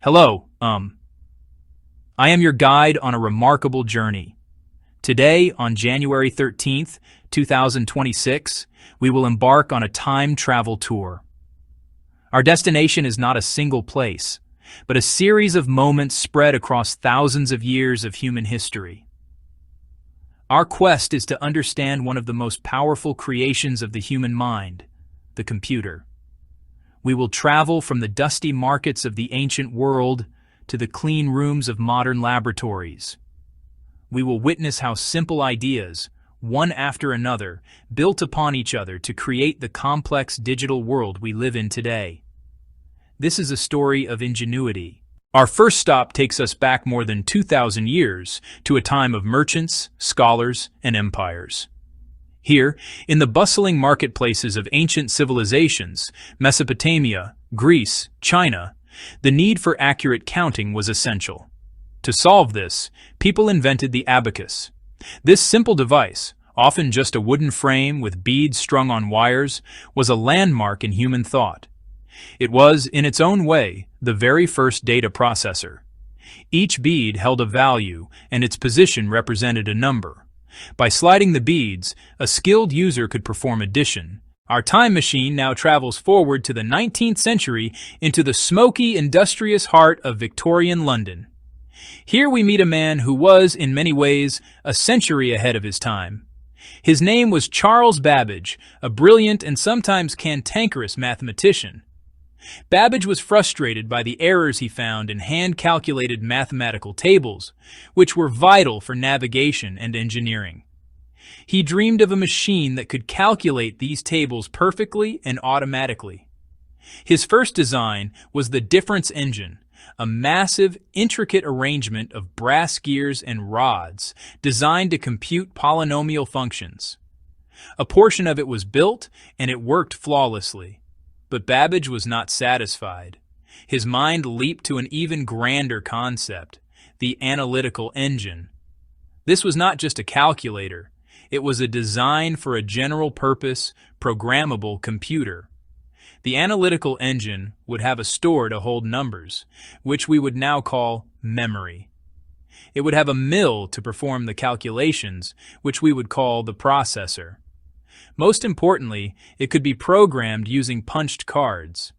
Hello, I am your guide on a remarkable journey. Today, on January 13th, 2026, we will embark on a time travel tour. Our destination is not a single place, but a series of moments spread across thousands of years of human history. Our quest is to understand one of the most powerful creations of the human mind, the computer. We will travel from the dusty markets of the ancient world to the clean rooms of modern laboratories. We will witness how simple ideas, one after another, built upon each other to create the complex digital world we live in today. This is a story of ingenuity. Our first stop takes us back more than 2,000 years to a time of merchants, scholars, and empires. Here, in the bustling marketplaces of ancient civilizations, Mesopotamia, Greece, China, the need for accurate counting was essential. To solve this, people invented the abacus. This simple device, often just a wooden frame with beads strung on wires, was a landmark in human thought. It was, in its own way, the very first data processor. Each bead held a value, and its position represented a number. By sliding the beads, a skilled user could perform addition. Our time machine now travels forward to the 19th century into the smoky, industrious heart of Victorian London. Here we meet a man who was, in many ways, a century ahead of his time. His name was Charles Babbage, a brilliant and sometimes cantankerous mathematician. Babbage was frustrated by the errors he found in hand-calculated mathematical tables, which were vital for navigation and engineering. He dreamed of a machine that could calculate these tables perfectly and automatically. His first design was the difference engine, a massive, intricate arrangement of brass gears and rods designed to compute polynomial functions. A portion of it was built, and it worked flawlessly. But Babbage was not satisfied. His mind leaped to an even grander concept, the analytical engine. This was not just a calculator. It was a design for a general-purpose, programmable computer. The analytical engine would have a store to hold numbers, which we would now call memory. It would have a mill to perform the calculations, which we would call the processor. Most importantly, it could be programmed using punched cards.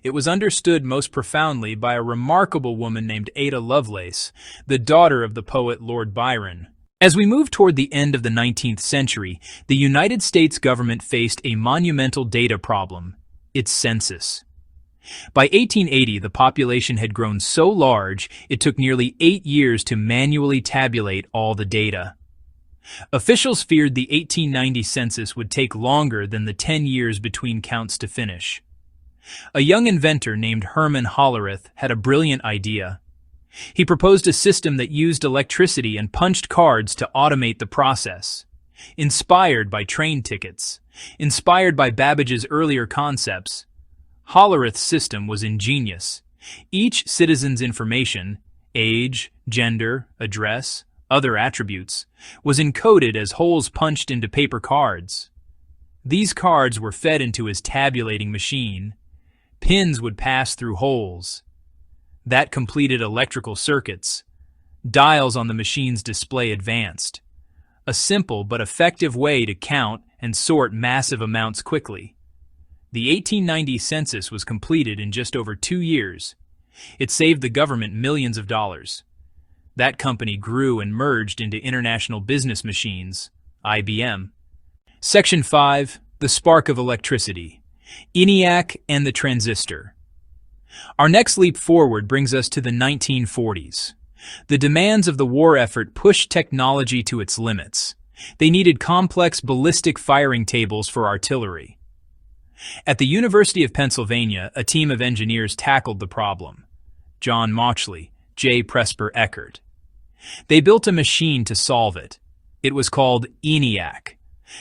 It was understood most profoundly by a remarkable woman named Ada Lovelace, the daughter of the poet Lord Byron. As we move toward the end of the 19th century, the United States government faced a monumental data problem: its census. By 1880, the population had grown so large it took nearly 8 years to manually tabulate all the data. Officials feared the 1890 census would take longer than the 10 years between counts to finish. A young inventor named Herman Hollerith had a brilliant idea. He proposed a system that used electricity and punched cards to automate the process. Inspired by train tickets, inspired by Babbage's earlier concepts, Hollerith's system was ingenious. Each citizen's information, age, gender, address, other attributes, was encoded as holes punched into paper cards. These cards were fed into his tabulating machine. Pins would pass through holes. That completed electrical circuits. Dials on the machine's display advanced. A simple but effective way to count and sort massive amounts quickly. The 1890 census was completed in just over 2 years. It saved the government millions of dollars. That company grew and merged into International Business Machines, IBM. Section 5, The Spark of Electricity, ENIAC and the Transistor. Our next leap forward brings us to the 1940s. The demands of the war effort pushed technology to its limits. They needed complex ballistic firing tables for artillery. At the University of Pennsylvania, a team of engineers tackled the problem. John Mauchly, J. Presper Eckert. They built a machine to solve it. It was called ENIAC,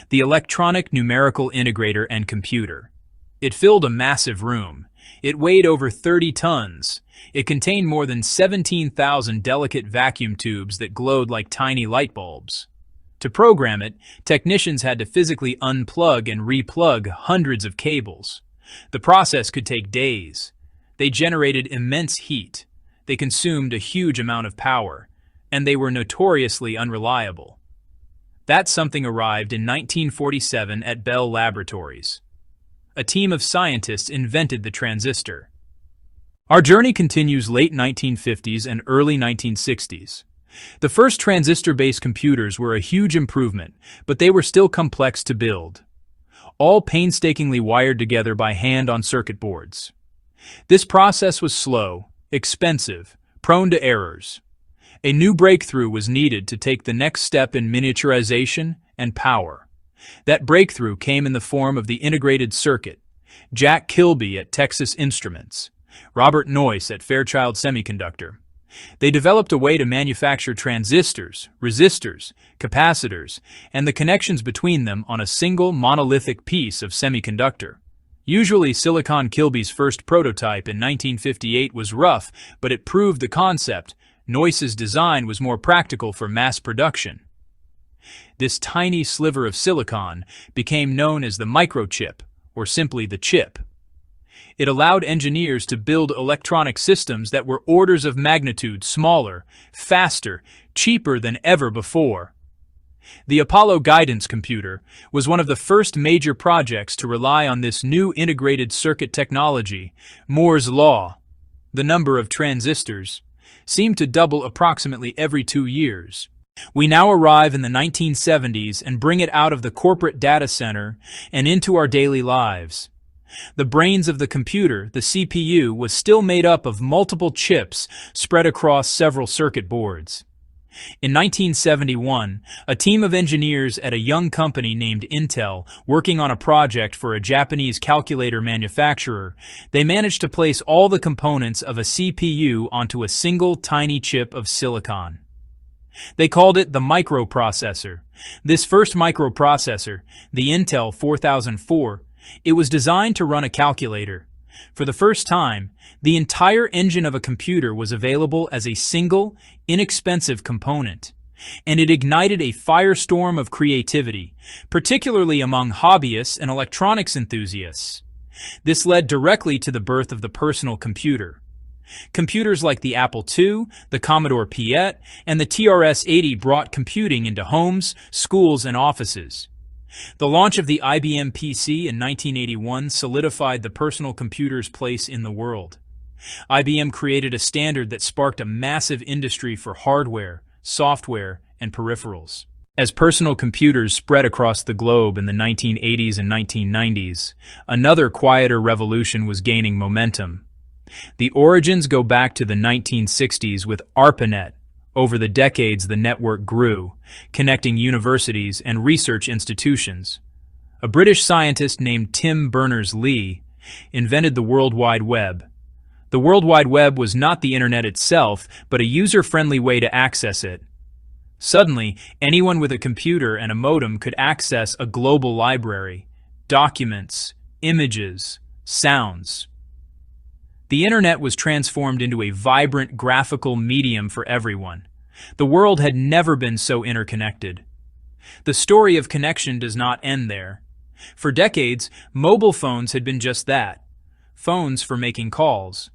the Electronic Numerical Integrator and Computer. It filled a massive room. It weighed over 30 tons. It contained more than 17,000 delicate vacuum tubes that glowed like tiny light bulbs. To program it, technicians had to physically unplug and replug hundreds of cables. The process could take days. They generated immense heat. they consumed a huge amount of power, and they were notoriously unreliable. That something arrived in 1947 at Bell Laboratories. A team of scientists invented the transistor. Our journey continues late 1950s and early 1960s. The first transistor-based computers were a huge improvement, but they were still complex to build. All painstakingly wired together by hand on circuit boards. This process was slow, expensive, prone to errors. A new breakthrough was needed to take the next step in miniaturization and power. That breakthrough came in the form of the integrated circuit. Jack Kilby at Texas Instruments, Robert Noyce at Fairchild Semiconductor. They developed a way to manufacture transistors, resistors, capacitors, and the connections between them on a single monolithic piece of semiconductor. Usually, Silicon Kilby's first prototype in 1958 was rough, but it proved the concept. Noyce's design was more practical for mass production. This tiny sliver of silicon became known as the microchip, or simply the chip. It allowed engineers to build electronic systems that were orders of magnitude smaller, faster, cheaper than ever before. The Apollo guidance computer was one of the first major projects to rely on this new integrated circuit technology. Moore's law, the number of transistors, seemed to double approximately every 2 years. We now arrive in the 1970s and bring it out of the corporate data center and into our daily lives. The brains of the computer, the CPU, was still made up of multiple chips spread across several circuit boards. In 1971, a team of engineers at a young company named Intel, working on a project for a Japanese calculator manufacturer, they managed to place all the components of a CPU onto a single tiny chip of silicon. They called it the microprocessor. This first microprocessor, the Intel 4004, it was designed to run a calculator. For the first time, the entire engine of a computer was available as a single, inexpensive component, and it ignited a firestorm of creativity, particularly among hobbyists and electronics enthusiasts. This led directly to the birth of the personal computer. Computers like the Apple II, the Commodore PET, and the TRS-80 brought computing into homes, schools, and offices. The launch of the IBM PC in 1981 solidified the personal computer's place in the world. IBM created a standard that sparked a massive industry for hardware, software, and peripherals. As personal computers spread across the globe in the 1980s and 1990s, another quieter revolution was gaining momentum. The origins go back to the 1960s with ARPANET. Over the decades, the network grew, connecting universities and research institutions. A British scientist named Tim Berners-Lee invented the World Wide Web. The World Wide Web was not the internet itself, but a user-friendly way to access it. Suddenly, anyone with a computer and a modem could access a global library, documents, images, sounds. The internet was transformed into a vibrant graphical medium for everyone. The world had never been so interconnected. The story of connection does not end there. For decades, mobile phones had been just that, phones for making calls.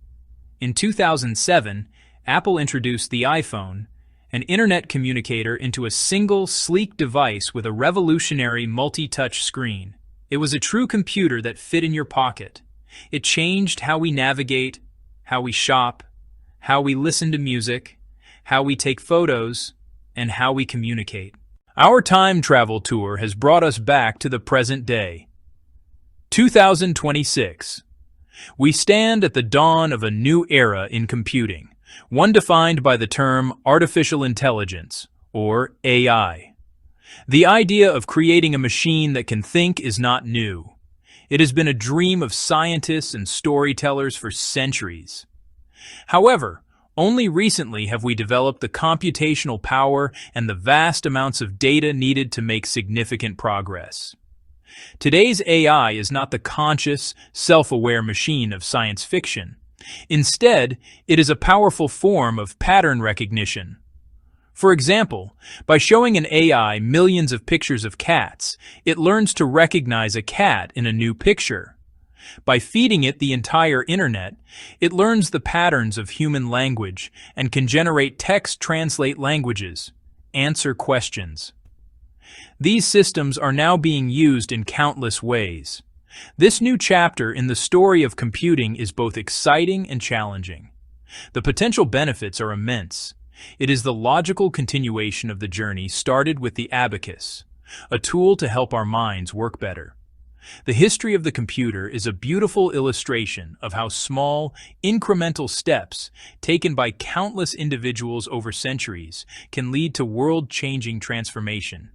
In 2007, Apple introduced the iPhone, an internet communicator, into a single, sleek device with a revolutionary multi-touch screen. It was a true computer that fit in your pocket. It changed how we navigate, how we shop, how we listen to music, how we take photos, and how we communicate. Our time travel tour has brought us back to the present day. 2026. We stand at the dawn of a new era in computing, one defined by the term artificial intelligence, or AI. The idea of creating a machine that can think is not new. It has been a dream of scientists and storytellers for centuries. However, only recently have we developed the computational power and the vast amounts of data needed to make significant progress. Today's AI is not the conscious, self-aware machine of science fiction. Instead, it is a powerful form of pattern recognition. For example, by showing an AI millions of pictures of cats, it learns to recognize a cat in a new picture. By feeding it the entire internet, it learns the patterns of human language and can generate text, translate languages, answer questions. These systems are now being used in countless ways. This new chapter in the story of computing is both exciting and challenging. The potential benefits are immense. It is the logical continuation of the journey started with the Abacus, a tool to help our minds work better. The history of the computer is a beautiful illustration of how small, incremental steps taken by countless individuals over centuries can lead to world-changing transformation.